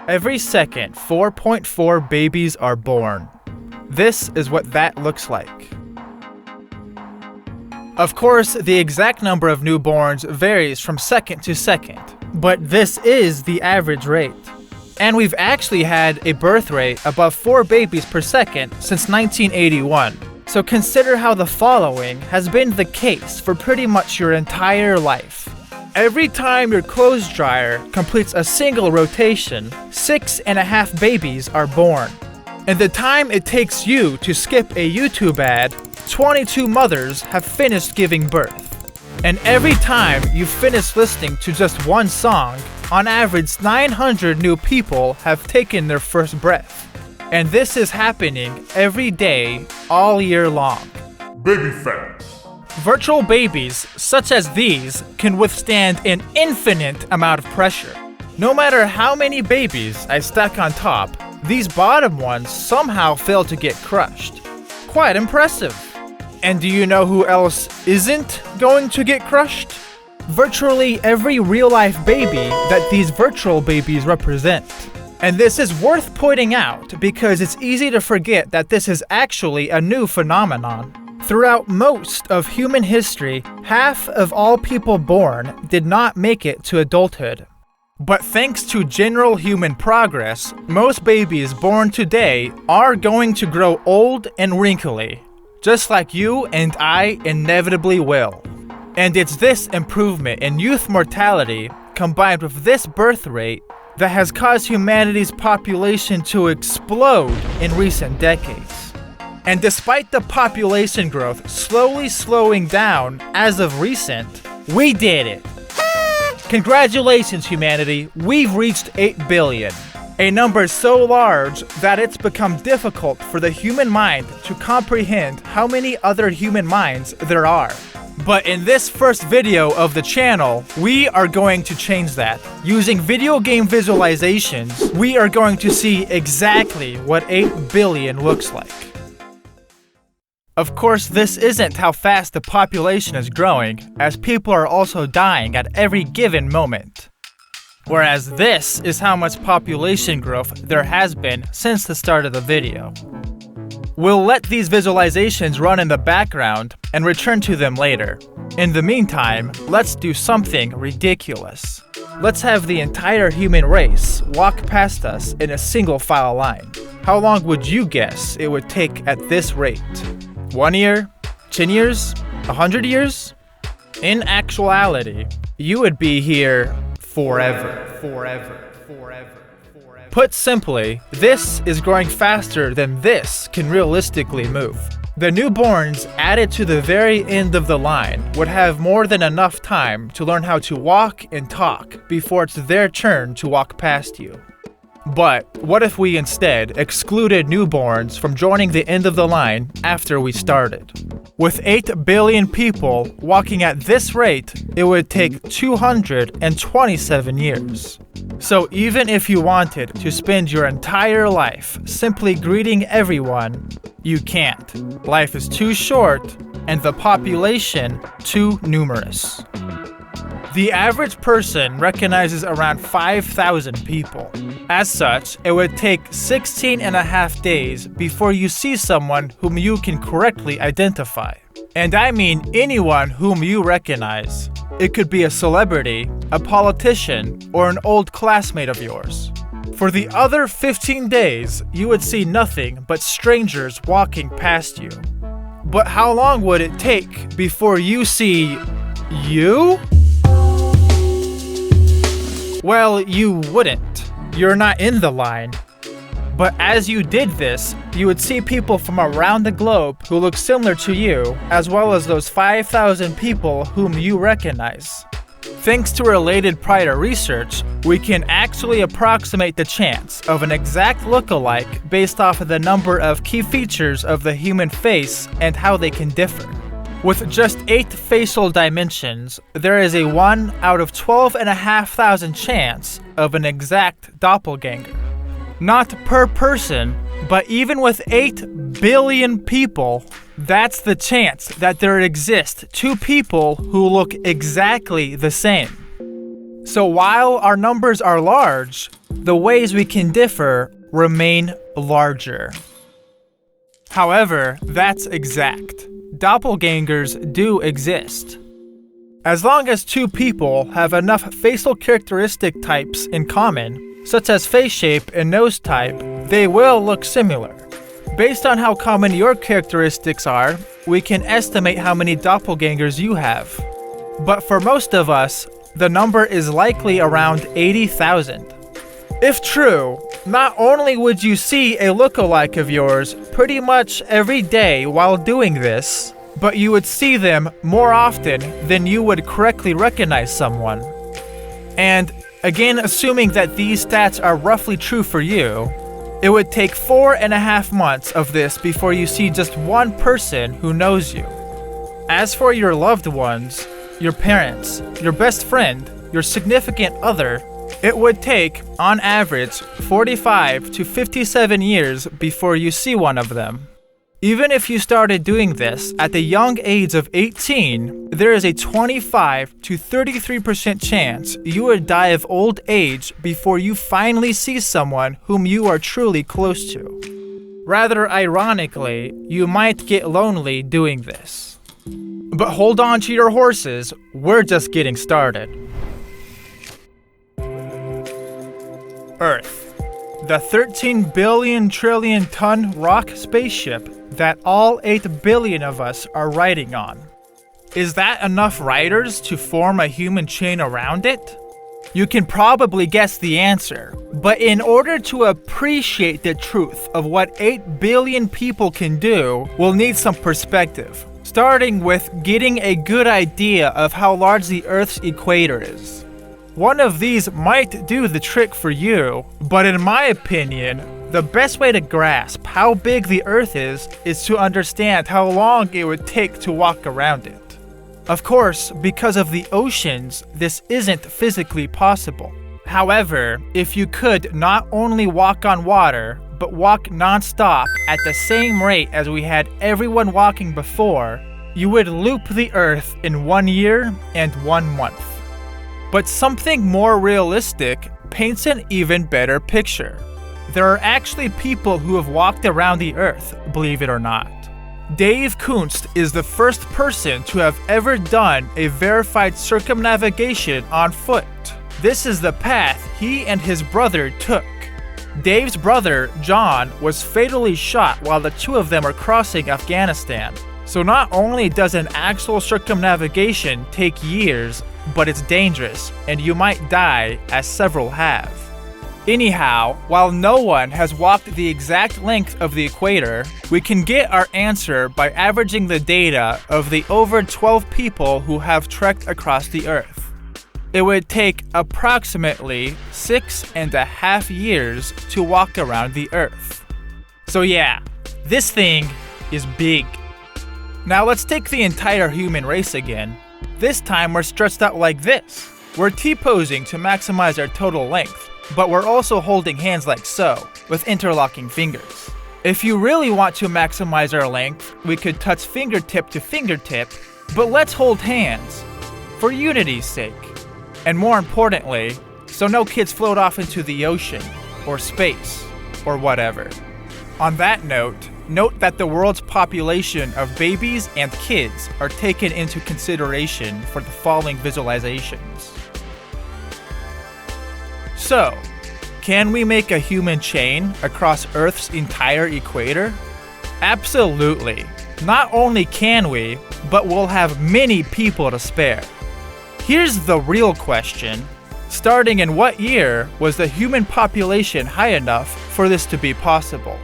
Every second, 4.4 babies are born. This is what that looks like. Of course, the exact number of newborns varies from second to second, but this is the average rate. And we've actually had a birth rate above 4 babies per second since 1981. So consider how the following has been the case for pretty much your entire life. Every time your clothes dryer completes a single rotation, 6.5 babies are born. In the time it takes you to skip a YouTube ad, 22 mothers have finished giving birth. And every time you finish listening to just one song, on average 900 new people have taken their first breath. And this is happening every day, all year long. Baby facts. Virtual babies, such as these, can withstand an infinite amount of pressure. No matter how many babies I stack on top, these bottom ones somehow fail to get crushed. Quite impressive. And do you know who else isn't going to get crushed? Virtually every real-life baby that these virtual babies represent. And this is worth pointing out because it's easy to forget that this is actually a new phenomenon. Throughout most of human history, half of all people born did not make it to adulthood. But thanks to general human progress, most babies born today are going to grow old and wrinkly, just like you and I inevitably will. And it's this improvement in youth mortality, combined with this birth rate, that has caused humanity's population to explode in recent decades. And despite the population growth slowly slowing down as of recent, we did it. Congratulations, humanity, we've reached 8 billion. A number so large that it's become difficult for the human mind to comprehend how many other human minds there are. But in this first video of the channel, we are going to change that. Using video game visualizations, we are going to see exactly what 8 billion looks like. Of course, this isn't how fast the population is growing, as people are also dying at every given moment. Whereas this is how much population growth there has been since the start of the video. We'll let these visualizations run in the background and return to them later. In the meantime, let's do something ridiculous. Let's have the entire human race walk past us in a single file line. How long would you guess it would take at this rate? 1 year? 10 years? 100 years? In actuality, you would be here forever. Put simply, this is growing faster than this can realistically move. The newborns added to the very end of the line would have more than enough time to learn how to walk and talk before it's their turn to walk past you. But what if we instead excluded newborns from joining the end of the line after we started? With 8 billion people walking at this rate, it would take 227 years. So even if you wanted to spend your entire life simply greeting everyone, you can't. Life is too short and the population too numerous. The average person recognizes around 5,000 people. As such, it would take 16.5 days before you see someone whom you can correctly identify. And I mean anyone whom you recognize. It could be a celebrity, a politician, or an old classmate of yours. For the other 15 days, you would see nothing but strangers walking past you. But how long would it take before you see you? Well, you wouldn't. You're not in the line. But as you did this, you would see people from around the globe who look similar to you, as well as those 5,000 people whom you recognize. Thanks to related prior research, we can actually approximate the chance of an exact lookalike based off of the number of key features of the human face and how they can differ. With just 8 facial dimensions, there is a 1 out of 12,500 chance of an exact doppelganger. Not per person, but even with 8 billion people, that's the chance that there exist 2 people who look exactly the same. So while our numbers are large, the ways we can differ remain larger. However, that's exact. Doppelgangers do exist. As long as two people have enough facial characteristic types in common, such as face shape and nose type, they will look similar. Based on how common your characteristics are, we can estimate how many doppelgangers you have. But for most of us, the number is likely around 80,000. If true, not only would you see a lookalike of yours pretty much every day while doing this, but you would see them more often than you would correctly recognize someone. And again, assuming that these stats are roughly true for you, it would take 4.5 months of this before you see just one person who knows you. As for your loved ones, your parents, your best friend, your significant other, it would take, on average, 45 to 57 years before you see one of them. Even if you started doing this at the young age of 18, there is a 25 to 33% chance you would die of old age before you finally see someone whom you are truly close to. Rather ironically, you might get lonely doing this. But hold on to your horses, we're just getting started. Earth, the 13 billion trillion ton rock spaceship that all 8 billion of us are riding on. Is that enough riders to form a human chain around it? You can probably guess the answer, but in order to appreciate the truth of what 8 billion people can do, we'll need some perspective, starting with getting a good idea of how large the Earth's equator is. One of these might do the trick for you, but in my opinion, the best way to grasp how big the Earth is to understand how long it would take to walk around it. Of course, because of the oceans, this isn't physically possible. However, if you could not only walk on water, but walk non-stop at the same rate as we had everyone walking before, you would loop the Earth in 1 year and 1 month. But something more realistic paints an even better picture. There are actually people who have walked around the Earth, believe it or not. Dave Kunst is the first person to have ever done a verified circumnavigation on foot. This is the path he and his brother took. Dave's brother, John, was fatally shot while the two of them were crossing Afghanistan. So not only does an actual circumnavigation take years, but it's dangerous, and you might die, as several have. Anyhow, while no one has walked the exact length of the equator, we can get our answer by averaging the data of the over 12 people who have trekked across the Earth. It would take approximately 6.5 years to walk around the Earth. So yeah, this thing is big. Now let's take the entire human race again. This time we're stretched out like this. We're T-posing to maximize our total length, but we're also holding hands like so, with interlocking fingers. If you really want to maximize our length, we could touch fingertip to fingertip, but let's hold hands, for unity's sake. And more importantly, so no kids float off into the ocean, or space, or whatever. On that note that the world's population of babies and kids are taken into consideration for the following visualizations. So, can we make a human chain across Earth's entire equator? Absolutely. Not only can we, but we'll have many people to spare. Here's the real question. Starting in what year was the human population high enough for this to be possible?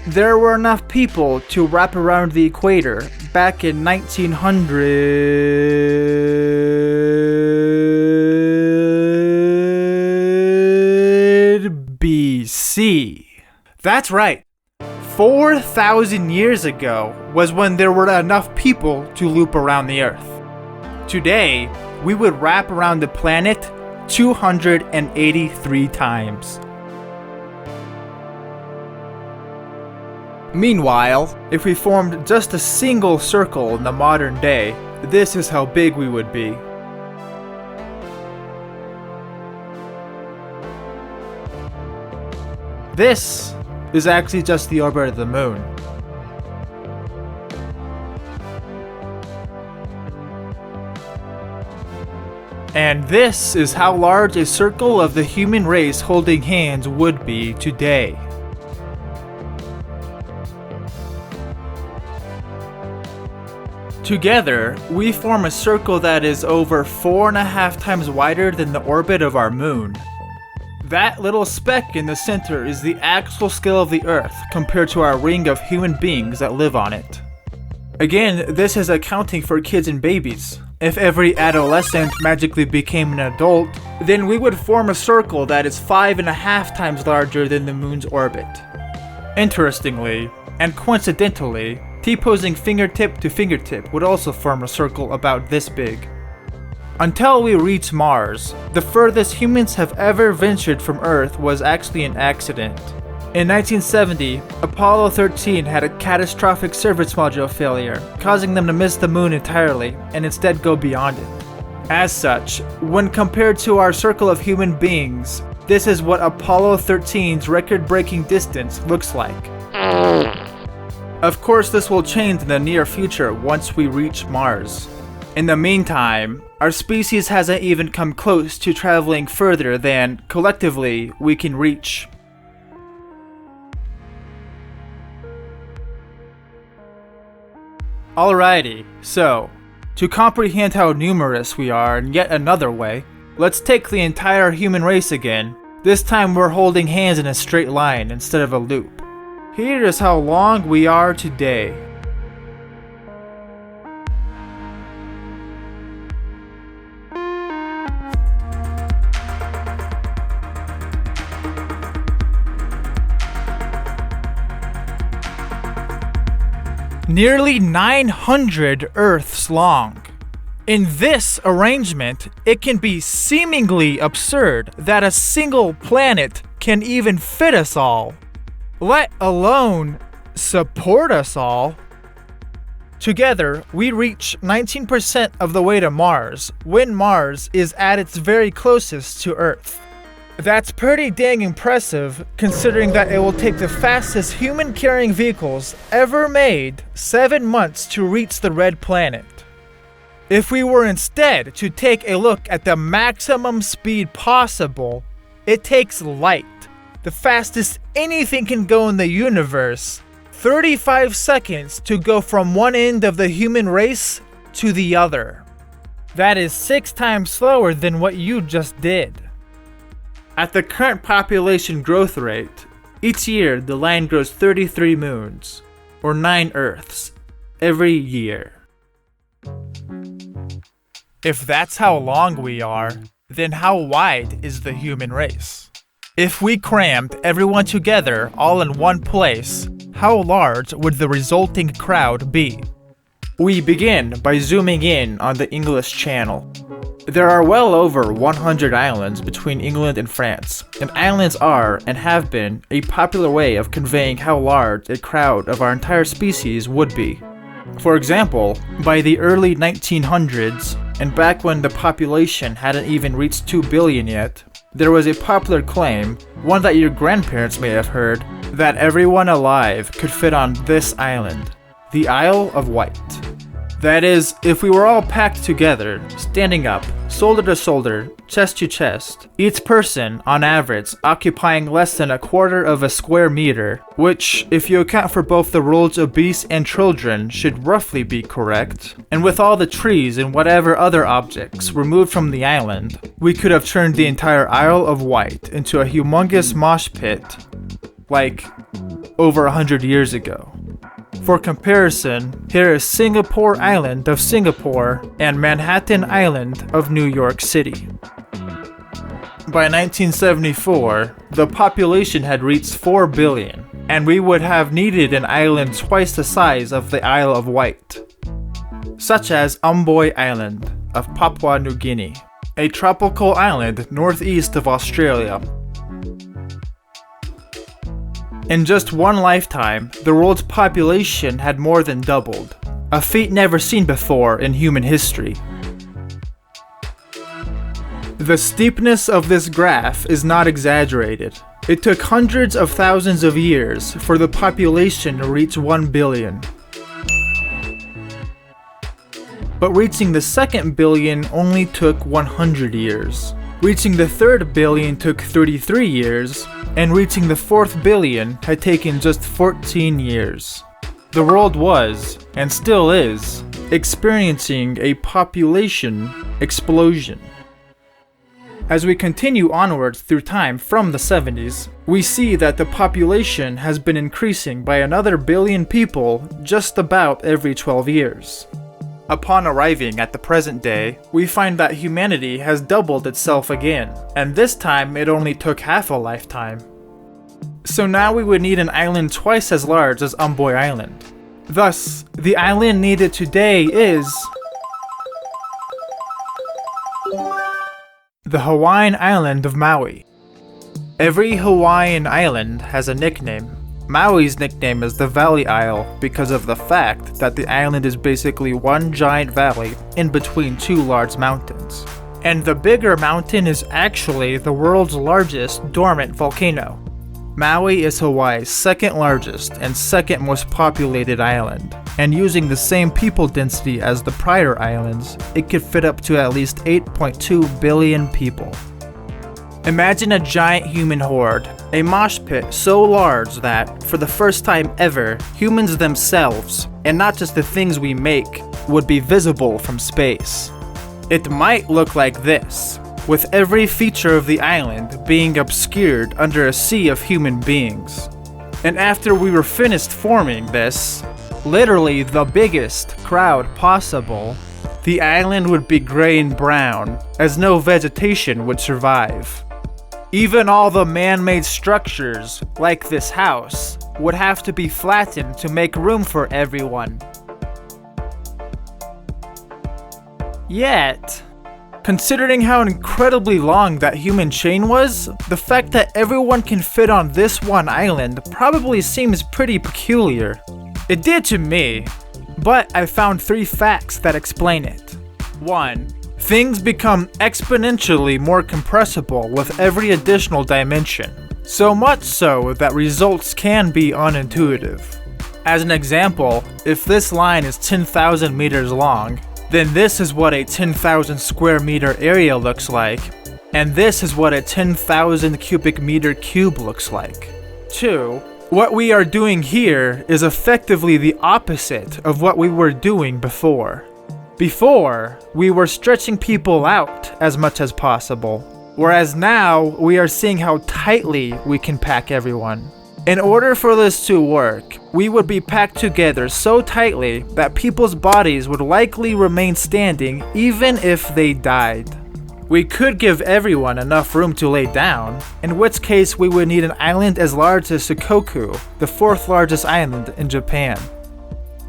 There were enough people to wrap around the equator back in 1900 BC. That's right. 4,000 years ago was when there were enough people to loop around the Earth. Today, we would wrap around the planet 283 times. Meanwhile, if we formed just a single circle in the modern day, this is how big we would be. This is actually just the orbit of the moon. And this is how large a circle of the human race holding hands would be today. Together, we form a circle that is over 4.5 times wider than the orbit of our moon. That little speck in the center is the actual scale of the Earth compared to our ring of human beings that live on it. Again, this is accounting for kids and babies. If every adolescent magically became an adult, then we would form a circle that is 5.5 times larger than the moon's orbit. Interestingly, and coincidentally, T-posing fingertip to fingertip would also form a circle about this big. Until we reach Mars, the furthest humans have ever ventured from Earth was actually an accident. In 1970, Apollo 13 had a catastrophic service module failure, causing them to miss the moon entirely and instead go beyond it. As such, when compared to our circle of human beings, this is what Apollo 13's record-breaking distance looks like. Of course, this will change in the near future once we reach Mars. In the meantime, our species hasn't even come close to traveling further than, collectively, we can reach. Alrighty, so, to comprehend how numerous we are in yet another way, let's take the entire human race again. This time we're holding hands in a straight line instead of a loop. Here is how long we are today. Nearly 900 Earths long. In this arrangement, it can be seemingly absurd that a single planet can even fit us all, let alone support us all. Together, we reach 19% of the way to Mars, when Mars is at its very closest to Earth. That's pretty dang impressive, considering that it will take the fastest human-carrying vehicles ever made 7 months to reach the red planet. If we were instead to take a look at the maximum speed possible, it takes light, the fastest anything can go in the universe, 35 seconds to go from one end of the human race to the other. That is 6 times slower than what you just did. At the current population growth rate, each year the line grows 33 moons, or 9 Earths, every year. If that's how long we are, then how wide is the human race? If we crammed everyone together all in one place, how large would the resulting crowd be? We begin by zooming in on the English Channel. There are well over 100 islands between England and France, and islands are, and have been, a popular way of conveying how large a crowd of our entire species would be. For example, by the early 1900s, and back when the population hadn't even reached 2 billion yet, there was a popular claim, one that your grandparents may have heard, that everyone alive could fit on this island, the Isle of Wight. That is, if we were all packed together, standing up, shoulder to shoulder, chest to chest, each person, on average, occupying less than 1/4 of a square meter, which, if you account for both the world's obese and children, should roughly be correct, and with all the trees and whatever other objects removed from the island, we could have turned the entire Isle of Wight into a humongous mosh pit, like, over 100 years ago. For comparison, here is Singapore Island of Singapore and Manhattan Island of New York City. By 1974, the population had reached 4 billion, and we would have needed an island twice the size of the Isle of Wight, such as Umboy Island of Papua New Guinea, a tropical island northeast of Australia. In just one lifetime, the world's population had more than doubled, a feat never seen before in human history. The steepness of this graph is not exaggerated. It took hundreds of thousands of years for the population to reach 1 billion. But reaching the second billion only took 100 years. Reaching the third billion took 33 years, and reaching the fourth billion had taken just 14 years. The world was, and still is, experiencing a population explosion. As we continue onwards through time from the 70s, we see that the population has been increasing by another billion people just about every 12 years. Upon arriving at the present day, we find that humanity has doubled itself again, and this time it only took half a lifetime. So now we would need an island twice as large as Umboy Island. Thus, the island needed today is the Hawaiian island of Maui. Every Hawaiian island has a nickname. Maui's nickname is the Valley Isle because of the fact that the island is basically one giant valley in between two large mountains. And the bigger mountain is actually the world's largest dormant volcano. Maui is Hawaii's second largest and second most populated island, and using the same people density as the prior islands, it could fit up to at least 8.2 billion people. Imagine a giant human horde, a mosh pit so large that, for the first time ever, humans themselves, and not just the things we make, would be visible from space. It might look like this, with every feature of the island being obscured under a sea of human beings. And after we were finished forming this, literally the biggest crowd possible, the island would be gray and brown, as no vegetation would survive. Even all the man-made structures, like this house, would have to be flattened to make room for everyone. Yet, considering how incredibly long that human chain was, the fact that everyone can fit on this one island probably seems pretty peculiar. It did to me, but I found 3 facts that explain it. 1. Things become exponentially more compressible with every additional dimension, so much so that results can be unintuitive. As an example, if this line is 10,000 meters long, then this is what a 10,000 square meter area looks like, and this is what a 10,000 cubic meter cube looks like. 2. What we are doing here is effectively the opposite of what we were doing before. Before, we were stretching people out as much as possible, whereas now we are seeing how tightly we can pack everyone. In order for this to work, we would be packed together so tightly that people's bodies would likely remain standing even if they died. We could give everyone enough room to lay down, in which case we would need an island as large as Shikoku, the 4th largest island in Japan.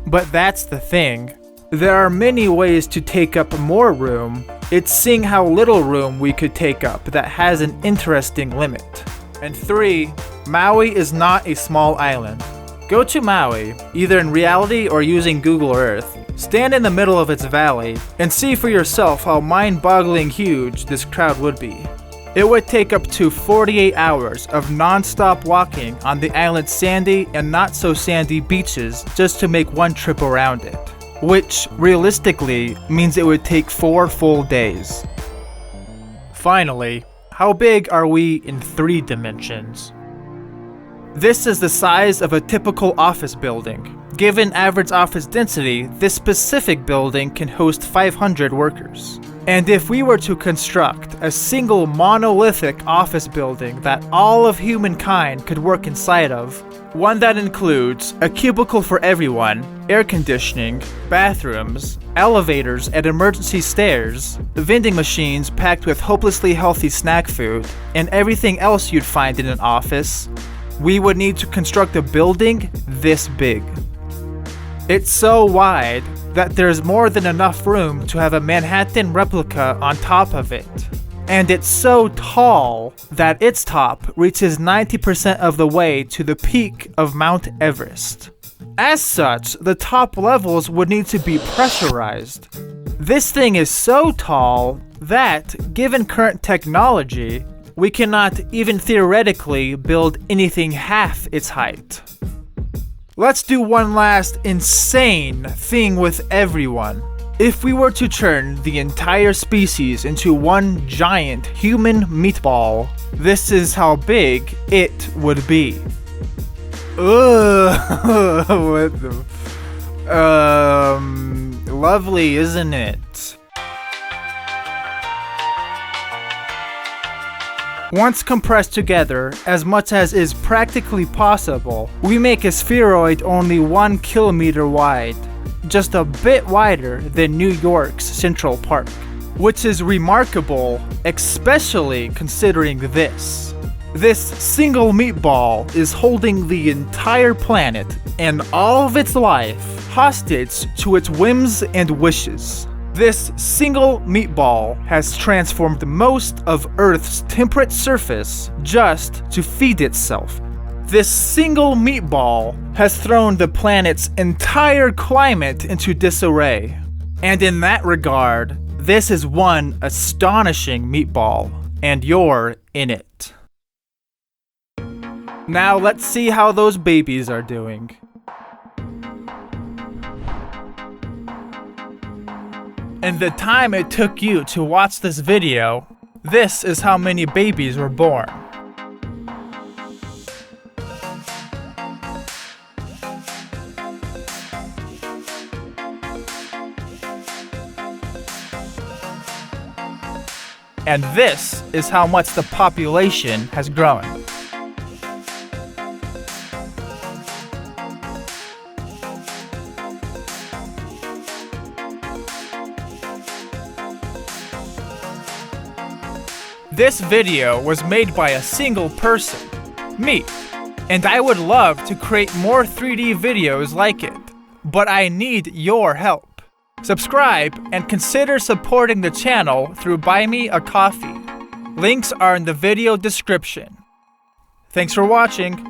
But that's the thing. There are many ways to take up more room. It's seeing how little room we could take up that has an interesting limit. And 3, Maui is not a small island. Go to Maui, either in reality or using Google Earth, stand in the middle of its valley, and see for yourself how mind-boggling huge this crowd would be. It would take up to 48 hours of non-stop walking on the island's sandy and not so sandy beaches just to make one trip around it. Which, realistically, means it would take 4 full days. Finally, how big are we in 3 dimensions? This is the size of a typical office building. Given average office density, this specific building can host 500 workers. And if we were to construct a single monolithic office building that all of humankind could work inside of, one that includes a cubicle for everyone, air conditioning, bathrooms, elevators and emergency stairs, vending machines packed with hopelessly healthy snack food, and everything else you'd find in an office, we would need to construct a building this big. It's so wide that there's more than enough room to have a Manhattan replica on top of it. And it's so tall that its top reaches 90% of the way to the peak of Mount Everest. As such, the top levels would need to be pressurized. This thing is so tall that, given current technology, we cannot even theoretically build anything half its height. Let's do one last insane thing with everyone. If we were to turn the entire species into one giant human meatball, this is how big it would be. Ugh, what the... Lovely, isn't it? Once compressed together, as much as is practically possible, we make a spheroid only 1 kilometer wide, just a bit wider than New York's Central Park. Which is remarkable, especially considering this. This single meatball is holding the entire planet and all of its life hostage to its whims and wishes. This single meatball has transformed most of Earth's temperate surface just to feed itself. This single meatball has thrown the planet's entire climate into disarray. And in that regard, this is one astonishing meatball, and you're in it. Now let's see how those babies are doing. In the time it took you to watch this video, this is how many babies were born. And this is how much the population has grown. This video was made by a single person, me, and I would love to create more 3D videos like it, but I need your help. Subscribe and consider supporting the channel through Buy Me a Coffee. Links are in the video description. Thanks for watching.